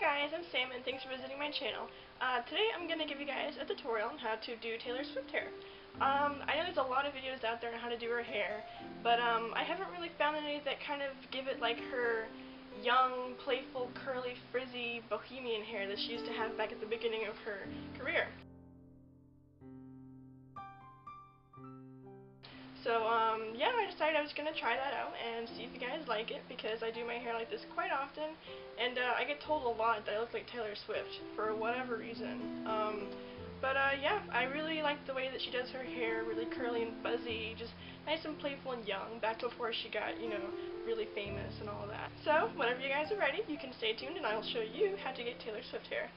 guys, I'm Sam and thanks for visiting my channel. Today I'm going to give you guys a tutorial on how to do Taylor Swift hair. I know there's a lot of videos out there on how to do her hair, but I haven't really found any that kind of give it like her young, playful, curly, frizzy, bohemian hair that she used to have back at the beginning of her career. So, yeah, I decided I was going to try that out and see if you guys like it, because I do my hair like this quite often, and I get told a lot that I look like Taylor Swift, for whatever reason. Yeah, I really like the way that she does her hair, really curly and fuzzy, just nice and playful and young, back before she got, you know, really famous and all that. So, whenever you guys are ready, you can stay tuned and I will show you how to get Taylor Swift hair.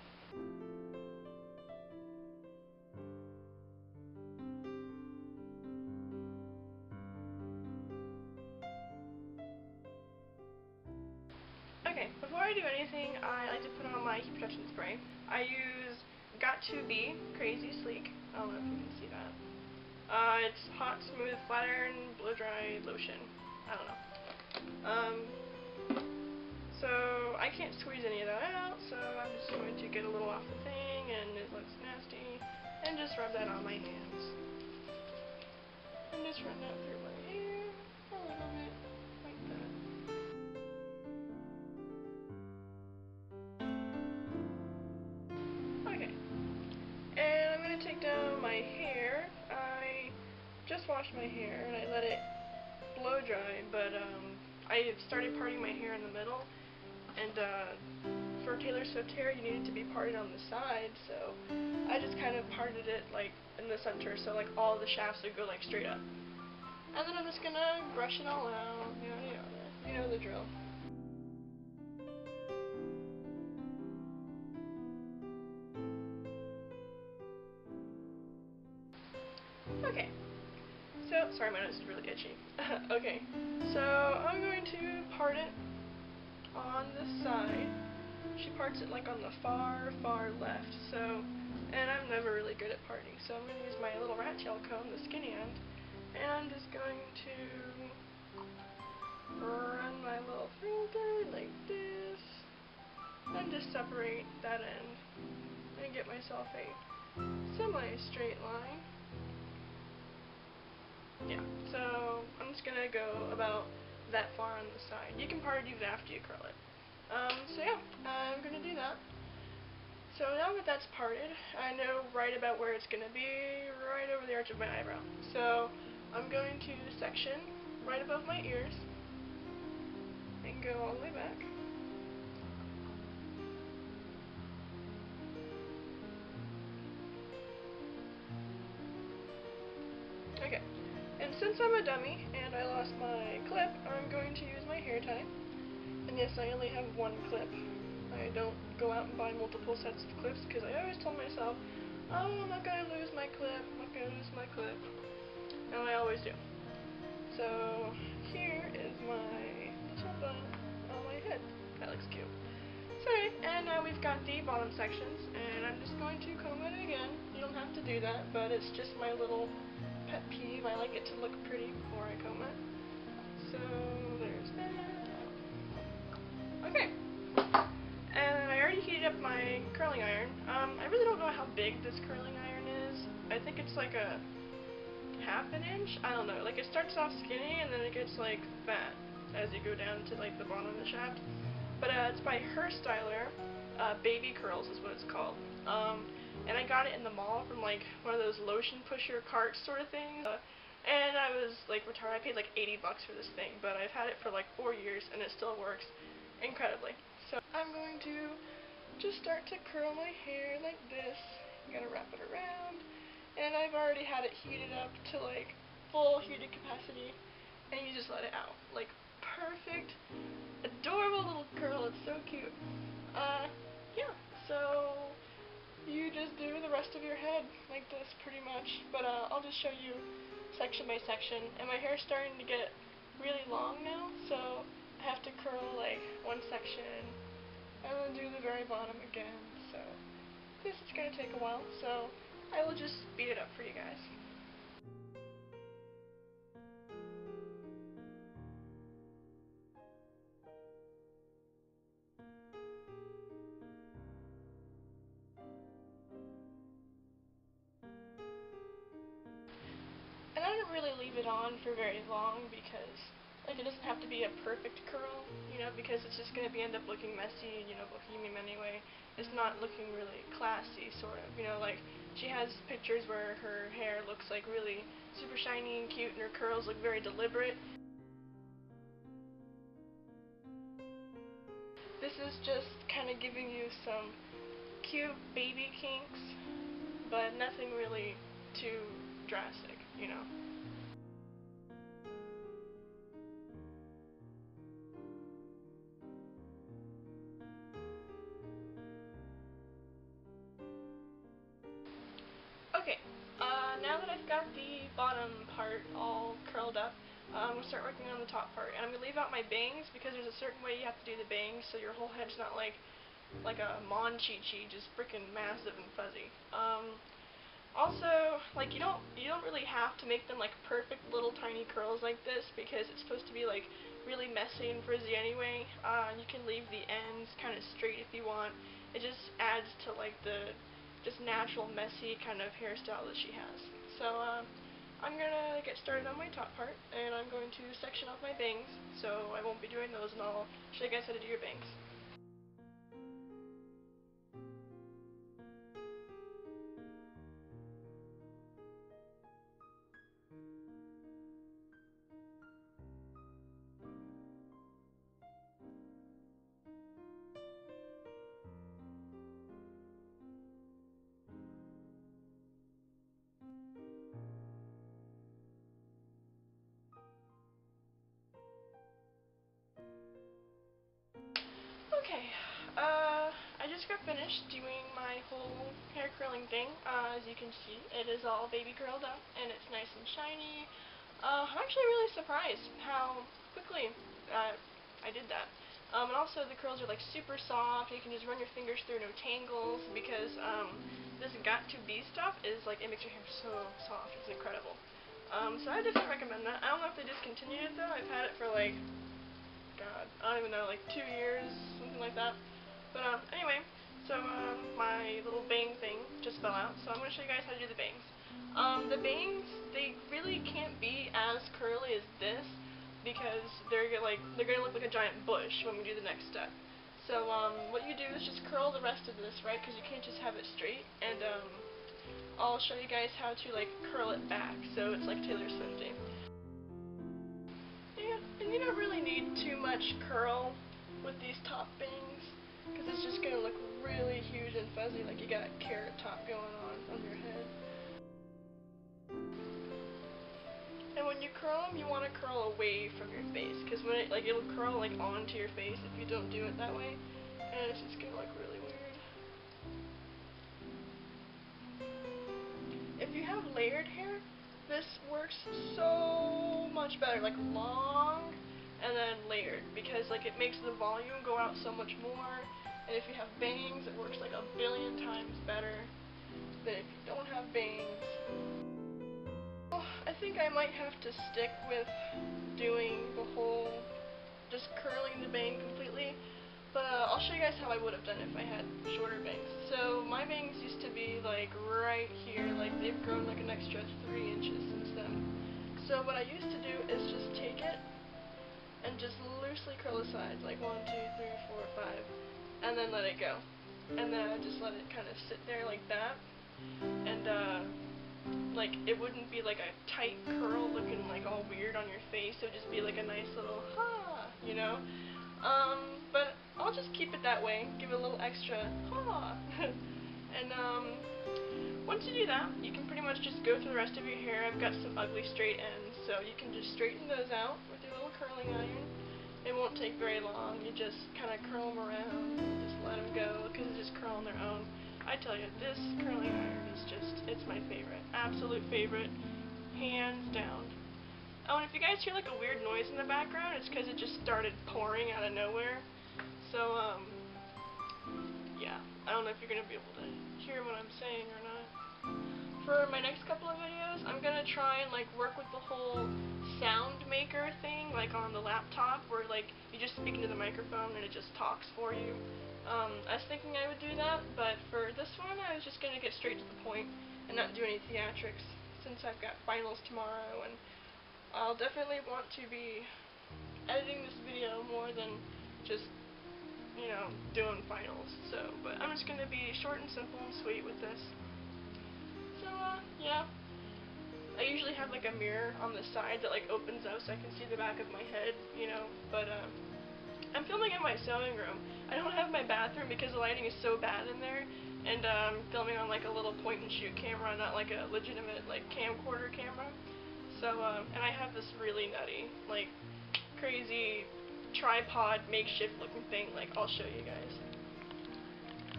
Okay, before I do anything, I like to put on my heat protection spray. I use Got2b Crazy Sleek. I don't know if you can see that. It's hot, smooth, flat iron, blow dry lotion. I don't know. So I can't squeeze any of that out, so I'm just going to get a little off the thing, and it looks nasty, and just rub that on my hands. And just run that through my hair a little bit, like that. Okay, and I'm going to take down my hair. I just washed my hair and I let it blow dry, but I started parting my hair in the middle, and for Taylor Swift hair you need it to be parted on the side, so I just kind of parted it like in the center, so like all the shafts would go like straight up. And then I'm just going to brush it all out, yada yada, you know the drill. Okay, so, sorry, my nose is really itchy. Okay, so I'm going to part it on the side. She parts it like on the far, far left, so, and I'm never really good at parting, so I'm going to use my little rat tail comb, the skinny end, and I'm just going to run my little finger like this, and just separate that end, and get myself a semi-straight line. Yeah, so I'm just going to go about that far on the side. You can part it even after you curl it. So yeah, I'm going to do that. So now that that's parted, I know right about where it's going to be, right over the arch of my eyebrow. So I'm going to section right above my ears and go all the way back. Okay, and since I'm a dummy and I lost my clip, I'm going to use my hair tie. And yes, I only have one clip. I don't go out and buy multiple sets of clips because I always told myself, oh, I'm not going to lose my clip, I'm not going to lose my clip. And I always do. So here is my little bun on my head. That looks cute. Sorry, and now we've got the bottom sections, and I'm just going to comb it again. You don't have to do that, but it's just my little pet peeve. I like it to look pretty before I comb it. So there's that. Okay. And I already heated up my curling iron. I really don't know how big this curling iron is. I think it's like a half an inch? I don't know. Like it starts off skinny and then it gets like fat as you go down to like the bottom of the shaft. But it's by Her Styler. Baby Curls is what it's called. And I got it in the mall from like one of those lotion pusher carts sort of things. And I was like retarded. I paid like 80 bucks for this thing, but I've had it for like 4 years and it still works incredibly. So I'm going to just start to curl my hair like this. You gotta wrap it around. And I've already had it heated up to like full heated capacity. And you just let it out. Like perfect, adorable little curl. It's so cute. Yeah. So you just do the rest of your head like this pretty much. But I'll just show you section by section. And my hair's starting to get really long now, so I have to curl like one section and then do the very bottom again. So this is going to take a while, so I will just speed it up for you guys. it on for very long because, like, it doesn't have to be a perfect curl, you know, because it's just going to end up looking messy and, you know, bohemian anyway. It's not looking really classy, sort of, you know, like, she has pictures where her hair looks, like, really super shiny and cute and her curls look very deliberate. This is just kind of giving you some cute baby kinks, but nothing really too drastic, you know. Okay, now that I've got the bottom part all curled up, I'm going to start working on the top part. And I'm going to leave out my bangs because there's a certain way you have to do the bangs so your whole head's not like a Mon-Chi-Chi, just freaking massive and fuzzy. Also, like, you don't really have to make them like perfect little tiny curls like this because it's supposed to be like really messy and frizzy anyway. You can leave the ends kind of straight if you want. It just adds to like the just natural messy kind of hairstyle that she has. So I'm gonna get started on my top part and I'm going to section off my bangs, so I won't be doing those, and I'll show you guys how to do your bangs. Okay, I just got finished doing my whole hair curling thing. As you can see, it is all baby curled up and it's nice and shiny. I'm actually really surprised how quickly I did that. And also the curls are like super soft. You can just run your fingers through, no tangles, because this got-to-be stuff is like, it makes your hair so soft. It's incredible. So I definitely recommend that. I don't know if they discontinued it though. I've had it for like, God, I don't even know, like 2 years, something like that. But anyway, so my little bang thing just fell out, so I'm going to show you guys how to do the bangs. The bangs, they really can't be as curly as this because they're going to look like a giant bush when we do the next step. So what you do is just curl the rest of this, right, because you can't just have it straight, and I'll show you guys how to like curl it back so it's like Taylor Swifty. And you don't really need too much curl with these top bangs, because it's just going to look really huge and fuzzy, like you got a carrot top going on your head. And when you curl them, you want to curl away from your face, because when it'll curl like onto your face if you don't do it that way, and it's just going to look really weird. If you have layered hair, this works so much better, like long and then layered, because like it makes the volume go out so much more. And if you have bangs, it works like a billion times better than if you don't have bangs. Well, I think I might have to stick with doing the whole just curling the bang completely, but I'll show you guys how I would have done it if I had shorter bangs. So my bangs used to be like right here, like they've grown like an extra 3 inches since then. So what I used to do is just take it and just loosely curl the sides, like 1, 2, 3, 4, 5, and then let it go. And then I just let it kind of sit there like that, and like it wouldn't be like a tight curl looking like all weird on your face. It would just be like a nice little ha, you know. But I'll just keep it that way, give it a little extra ha. And once you do that, you can pretty much just go through the rest of your hair. I've got some ugly straight ends, so you can just straighten those out with your little curling iron. It won't take very long. You just kind of curl them around and just let them go, because they just curl on their own. I tell you, this curling iron is just, it's my favorite. Absolute favorite. Hands down. Oh, and if you guys hear like a weird noise in the background, it's because it just started pouring out of nowhere. So, yeah. I don't know if you're going to be able to hear what I'm saying or not. For my next couple of videos, I'm going to try and like work with the whole sound maker thing, like on the laptop, where like you just speak into the microphone and it just talks for you. I was thinking I would do that, but for this one I was just going to get straight to the point and not do any theatrics, since I've got finals tomorrow and I'll definitely want to be editing this video more than just, you know, doing finals. So, but I'm just gonna be short and simple and sweet with this. So, yeah. I usually have like a mirror on the side that like opens up so I can see the back of my head, you know, but I'm filming in my sewing room. I don't have my bathroom because the lighting is so bad in there, and I'm filming on like a little point and shoot camera, not like a legitimate like camcorder camera. So, and I have this really nutty, like, crazy tripod makeshift looking thing, like, I'll show you guys.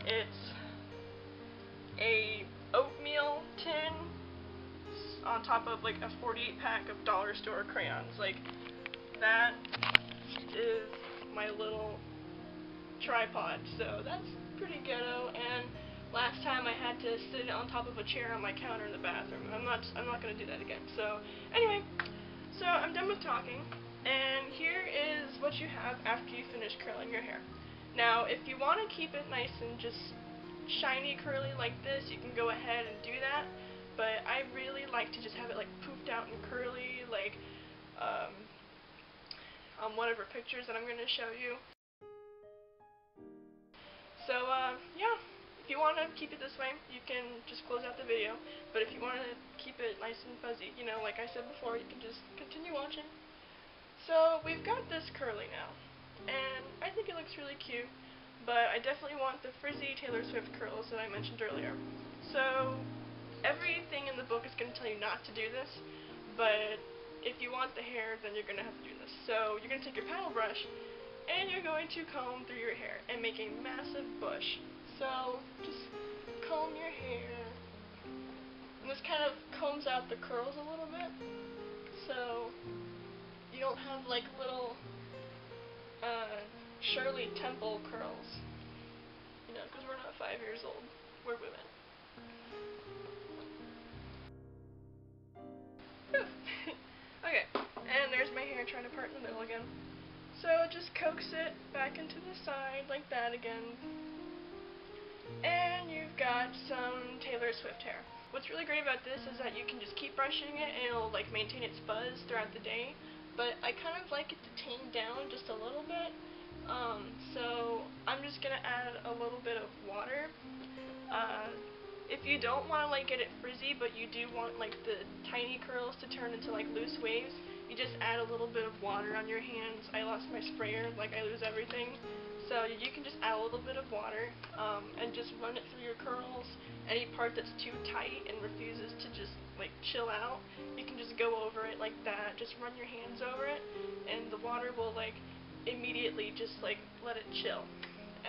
It's a oatmeal tin on top of like a 48 pack of dollar store crayons. Like, that is my little tripod, so that's pretty ghetto. And last time I had to sit on top of a chair on my counter in the bathroom. I'm not gonna do that again. So anyway, so I'm done with talking, and here is what you have after you finish curling your hair. Now, if you want to keep it nice and just shiny curly like this, you can go ahead and do that. But I really like to just have it like poofed out and curly, like on one of her pictures that I'm going to show you. So yeah, if you want to keep it this way, you can just close out the video. But if you want to keep it nice and fuzzy, you know, like I said before, you can just continue watching. So we've got this curly now, and I think it looks really cute. But I definitely want the frizzy Taylor Swift curls that I mentioned earlier. So everything in the book is going to tell you not to do this, but if you want the hair, then you're going to have to do this. So you're going to take your paddle brush, and you're going to comb through your hair and make a massive bush. So just comb your hair, and this kind of combs out the curls a little bit, so you don't have like little Shirley Temple curls, you know, because we're not 5 years old, we're women. Okay, and there's my hair trying to part in the middle again. So just coax it back into the side like that again. And you've got some Taylor Swift hair. What's really great about this is that you can just keep brushing it and it'll like maintain its fuzz throughout the day. But I kind of like it to tame down just a little bit. So I'm just gonna add a little bit of water. If you don't want to like get it frizzy, but you do want like the tiny curls to turn into like loose waves, you just add a little bit of water on your hands. I lost my sprayer, like I lose everything. So you can just add a little bit of water and just run it through your curls. Any part that's too tight and refuses to just like chill out, you can just go over it like that. Just run your hands over it, and the water will like immediately just like let it chill.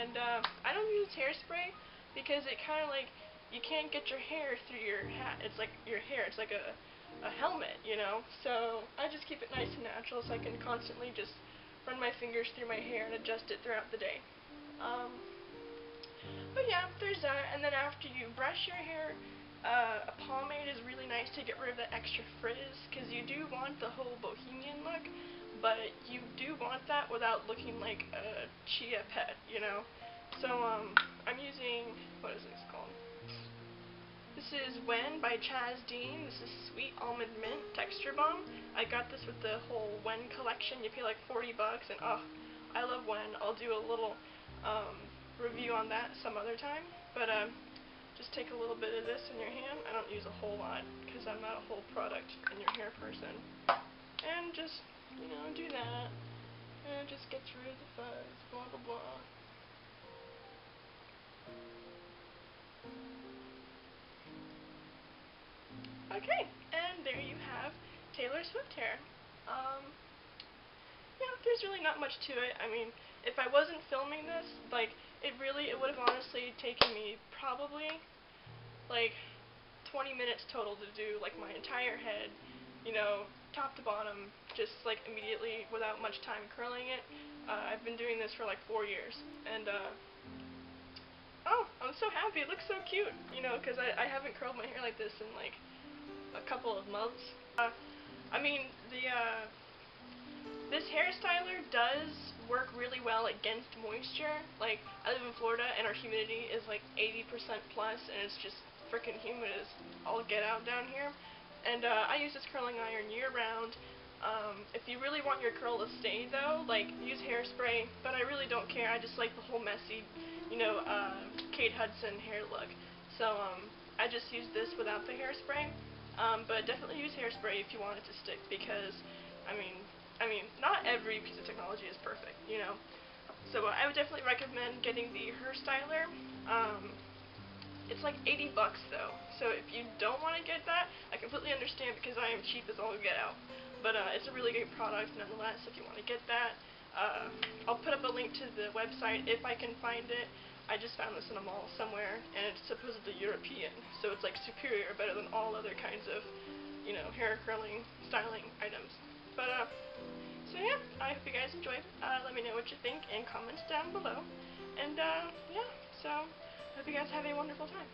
And I don't use hairspray because it kind of like, you can't get your hair through your hat. It's like your hair, it's like a helmet, you know? So I just keep it nice and natural so I can constantly just run my fingers through my hair and adjust it throughout the day. But yeah, there's that. And then after you brush your hair, a pomade is really nice to get rid of that extra frizz, because you do want the whole bohemian look, but you do want that without looking like a chia pet, you know? So I'm using, what is this called? This is When by Chaz Dean. This is Sweet Almond Mint Texture Balm. I got this with the whole When collection. You pay like $40, and oh, I love When. I'll do a little review on that some other time. But just take a little bit of this in your hand. I don't use a whole lot because I'm not a whole product in your hair person. And just, you know, do that. And it just gets rid of the fuzz. Blah blah blah. Okay, and there you have Taylor Swift hair. Yeah, there's really not much to it. I mean, if I wasn't filming this, like, it would have honestly taken me probably, like, 20 minutes total to do, like, my entire head, you know, top to bottom, just, like, immediately, without much time curling it. I've been doing this for, like, 4 years, and, oh, I'm so happy. It looks so cute, you know, because I haven't curled my hair like this in, like, a couple of months. I mean, this hairstyler does work really well against moisture. Like, I live in Florida and our humidity is like 80% plus, and it's just freaking humid as all get out down here. And I use this curling iron year round. If you really want your curl to stay though, like, use hairspray, but I really don't care. I just like the whole messy, Kate Hudson hair look. So, I just use this without the hairspray. But definitely use hairspray if you want it to stick, because, not every piece of technology is perfect, So I would definitely recommend getting the hair styler. It's like 80 bucks though, so if you don't want to get that, I completely understand, because I am cheap as all get out. But it's a really good product nonetheless if you want to get that. I'll put up a link to the website if I can find it. I just found this in a mall somewhere, and it's supposedly European, so it's like superior, better than all other kinds of, hair curling, styling items. But so yeah, I hope you guys enjoyed. Let me know what you think in comments down below. And yeah, so hope you guys have a wonderful time.